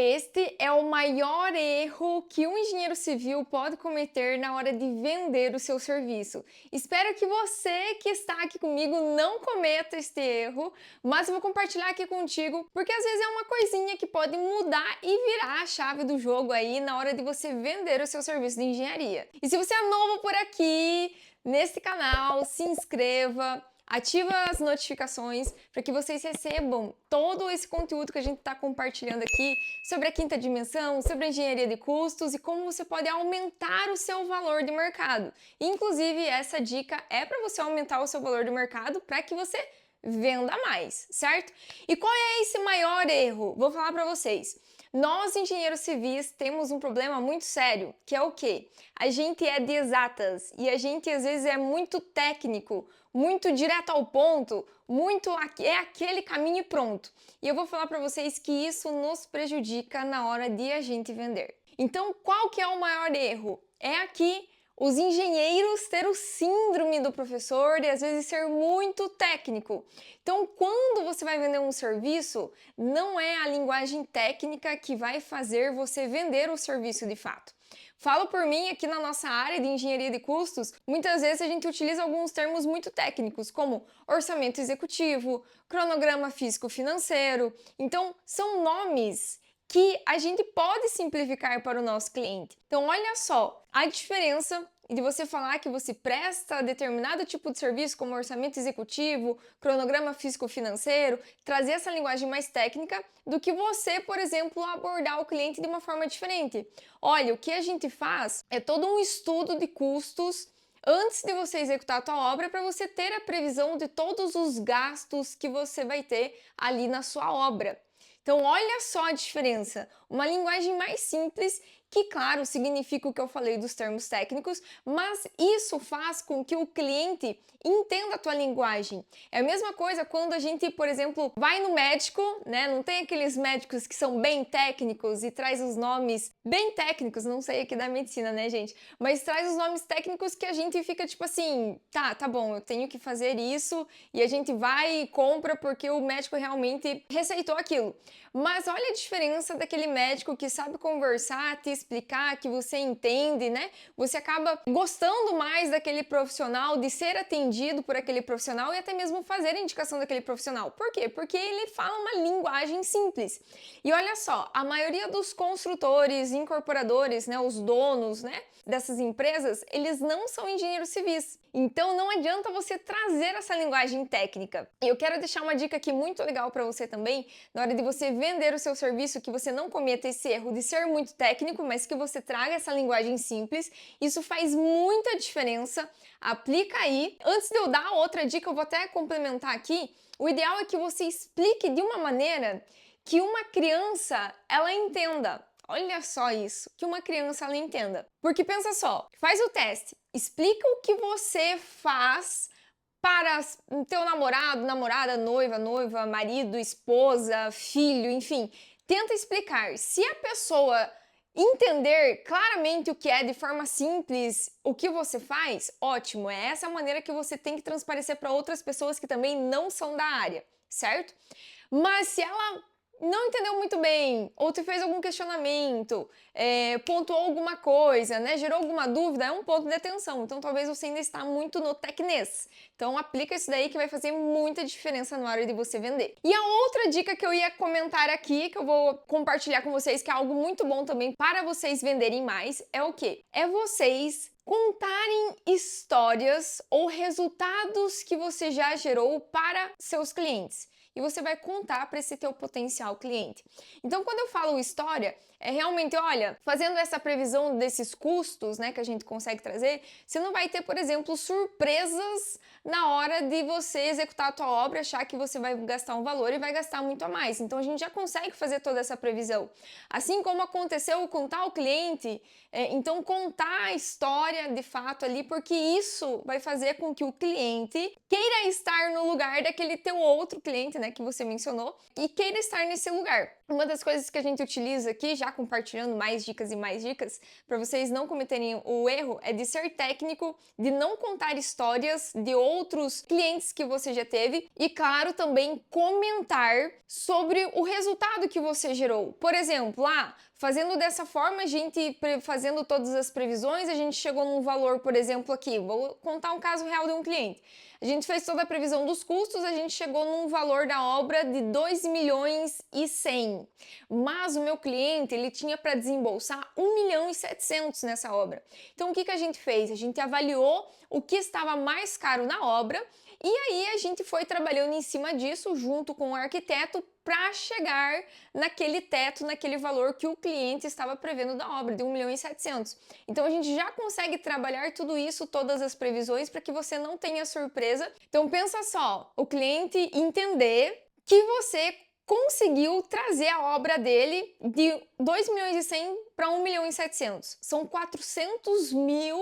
Este é o maior erro que um engenheiro civil pode cometer na hora de vender o seu serviço. Espero que você que está aqui comigo não cometa este erro, mas eu vou compartilhar aqui contigo porque às vezes é uma coisinha que pode mudar e virar a chave do jogo aí na hora de você vender o seu serviço de engenharia. E se você é novo por aqui, nesse canal, se inscreva. Ativa as notificações para que vocês recebam todo esse conteúdo que a gente está compartilhando aqui sobre a quinta dimensão, sobre a engenharia de custos e como você pode aumentar o seu valor de mercado. Inclusive, essa dica é para você aumentar o seu valor de mercado para que você venda mais, certo? E qual é esse maior erro? Vou falar para vocês. Nós, engenheiros civis, temos um problema muito sério, que é o quê? A gente é de exatas e a gente às vezes é muito técnico, muito direto ao ponto, muito é aquele caminho pronto. E eu vou falar para vocês que isso nos prejudica na hora de a gente vender. Então, qual que é o maior erro? É aqui os engenheiros ter o síndrome do professor e às vezes ser muito técnico. Então, quando você vai vender um serviço, não é a linguagem técnica que vai fazer você vender o serviço de fato. Falo por mim, aqui na nossa área de engenharia de custos, muitas vezes a gente utiliza alguns termos muito técnicos, como orçamento executivo, cronograma físico-financeiro. Então, são nomes que a gente pode simplificar para o nosso cliente. Então, olha só a diferença de você falar que você presta determinado tipo de serviço, como orçamento executivo, cronograma físico-financeiro, trazer essa linguagem mais técnica, do que você, por exemplo, abordar o cliente de uma forma diferente. Olha, o que a gente faz é todo um estudo de custos antes de você executar a tua obra, para você ter a previsão de todos os gastos que você vai ter ali na sua obra. Então, olha só a diferença. Uma linguagem mais simples, que, claro, significa o que eu falei dos termos técnicos, mas isso faz com que o cliente entenda a tua linguagem. É a mesma coisa quando a gente, por exemplo, vai no médico, né? Não tem aqueles médicos que são bem técnicos e traz os nomes bem técnicos, não sei aqui da medicina, né, gente? Mas traz os nomes técnicos que a gente fica tipo assim, tá bom, eu tenho que fazer isso, e a gente vai e compra porque o médico realmente receitou aquilo. Mas olha a diferença daquele médico que sabe conversar, te explicar, que você entende, né? Você acaba gostando mais daquele profissional, de ser atendido por aquele profissional e até mesmo fazer a indicação daquele profissional. Por quê? Porque ele fala uma linguagem simples. E olha só, a maioria dos construtores, incorporadores, né, os donos, né, dessas empresas, eles não são engenheiros civis. Então não adianta você trazer essa linguagem técnica. E eu quero deixar uma dica aqui muito legal para você também, na hora de você vender o seu serviço, que você não cometa esse erro de ser muito técnico, mas que você traga essa linguagem simples. Isso faz muita diferença. Aplica aí. Antes de eu dar outra dica, eu vou até complementar aqui. O ideal é que você explique de uma maneira que uma criança ela entenda. Olha só isso, que uma criança ela entenda. Porque pensa só, faz o teste, explica o que você faz para teu namorado, namorada, noiva, marido, esposa, filho, enfim. Tenta explicar. Se a pessoa entender claramente o que é de forma simples, o que você faz, ótimo. É essa a maneira que você tem que transparecer para outras pessoas que também não são da área, certo? Mas se ela não entendeu muito bem, ou te fez algum questionamento, pontuou alguma coisa, né, gerou alguma dúvida, é um ponto de atenção. Então talvez você ainda está muito no tecnês. Então aplica isso daí que vai fazer muita diferença na hora de você vender. E a outra dica que eu ia comentar aqui, que eu vou compartilhar com vocês, que é algo muito bom também para vocês venderem mais, é o quê? É vocês contarem histórias ou resultados que você já gerou para seus clientes. E você vai contar para esse teu potencial cliente. Então, quando eu falo história, é realmente, olha, fazendo essa previsão desses custos, né, que a gente consegue trazer, você não vai ter, por exemplo, surpresas na hora de você executar a tua obra, achar que você vai gastar um valor e vai gastar muito a mais. Então, a gente já consegue fazer toda essa previsão. Assim como aconteceu com tal cliente, então contar a história de fato ali, porque isso vai fazer com que o cliente queira estar no lugar daquele teu outro cliente, né, que você mencionou, e queira estar nesse lugar. Uma das coisas que a gente utiliza aqui, já compartilhando mais dicas e mais dicas, para vocês não cometerem o erro, é de ser técnico, de não contar histórias de outros clientes que você já teve e, claro, também comentar sobre o resultado que você gerou. Por exemplo, fazendo dessa forma, a gente fazendo todas as previsões, a gente chegou num valor, por exemplo, aqui, vou contar um caso real de um cliente. A gente fez toda a previsão dos custos, a gente chegou num valor da obra de 2 milhões e 100. Mas o meu cliente, ele tinha para desembolsar 1 milhão e 700 nessa obra. Então, o que a gente fez? A gente avaliou o que estava mais caro na obra e aí a gente foi trabalhando em cima disso junto com o arquiteto para chegar naquele teto, naquele valor que o cliente estava prevendo da obra, de 1 milhão e 700. Então a gente já consegue trabalhar tudo isso, todas as previsões, para que você não tenha surpresa. Então pensa só, o cliente entender que você conseguiu trazer a obra dele de 2 milhões e 100 para 1 milhão e 700. São 400 mil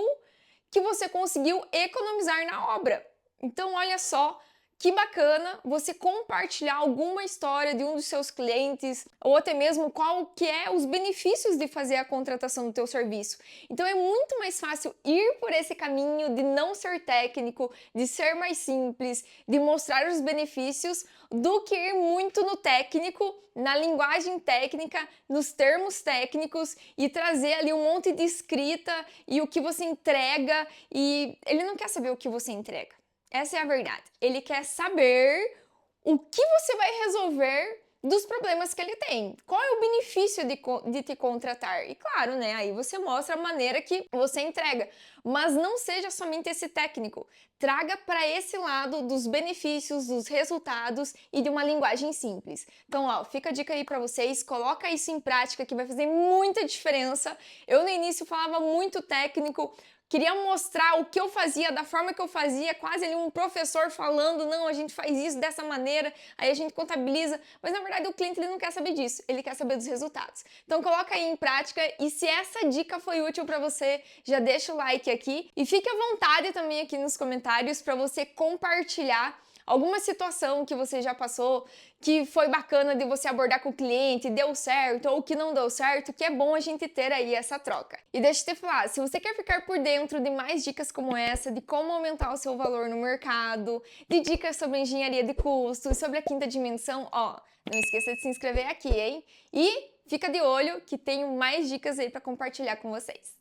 que você conseguiu economizar na obra. Então, olha só que bacana você compartilhar alguma história de um dos seus clientes ou até mesmo qual que é os benefícios de fazer a contratação do teu serviço. Então é muito mais fácil ir por esse caminho de não ser técnico, de ser mais simples, de mostrar os benefícios do que ir muito no técnico, na linguagem técnica, nos termos técnicos e trazer ali um monte de escrita e o que você entrega e ele não quer saber o que você entrega. Essa é a verdade. Ele quer saber o que você vai resolver dos problemas que ele tem. Qual é o benefício de te contratar? E claro, né? Aí você mostra a maneira que você entrega. Mas não seja somente esse técnico. Traga para esse lado dos benefícios, dos resultados e de uma linguagem simples. Então, fica a dica aí para vocês. Coloca isso em prática que vai fazer muita diferença. Eu no início falava muito técnico. Queria mostrar o que eu fazia, da forma que eu fazia, quase ali um professor falando, não, a gente faz isso dessa maneira, aí a gente contabiliza, mas na verdade o cliente ele não quer saber disso, ele quer saber dos resultados. Então coloca aí em prática e se essa dica foi útil para você, já deixa o like aqui e fique à vontade também aqui nos comentários para você compartilhar alguma situação que você já passou, que foi bacana de você abordar com o cliente, deu certo ou que não deu certo, que é bom a gente ter aí essa troca. E deixa eu te falar, se você quer ficar por dentro de mais dicas como essa, de como aumentar o seu valor no mercado, de dicas sobre engenharia de custos, sobre a quinta dimensão, não esqueça de se inscrever aqui, hein? E fica de olho que tenho mais dicas aí para compartilhar com vocês.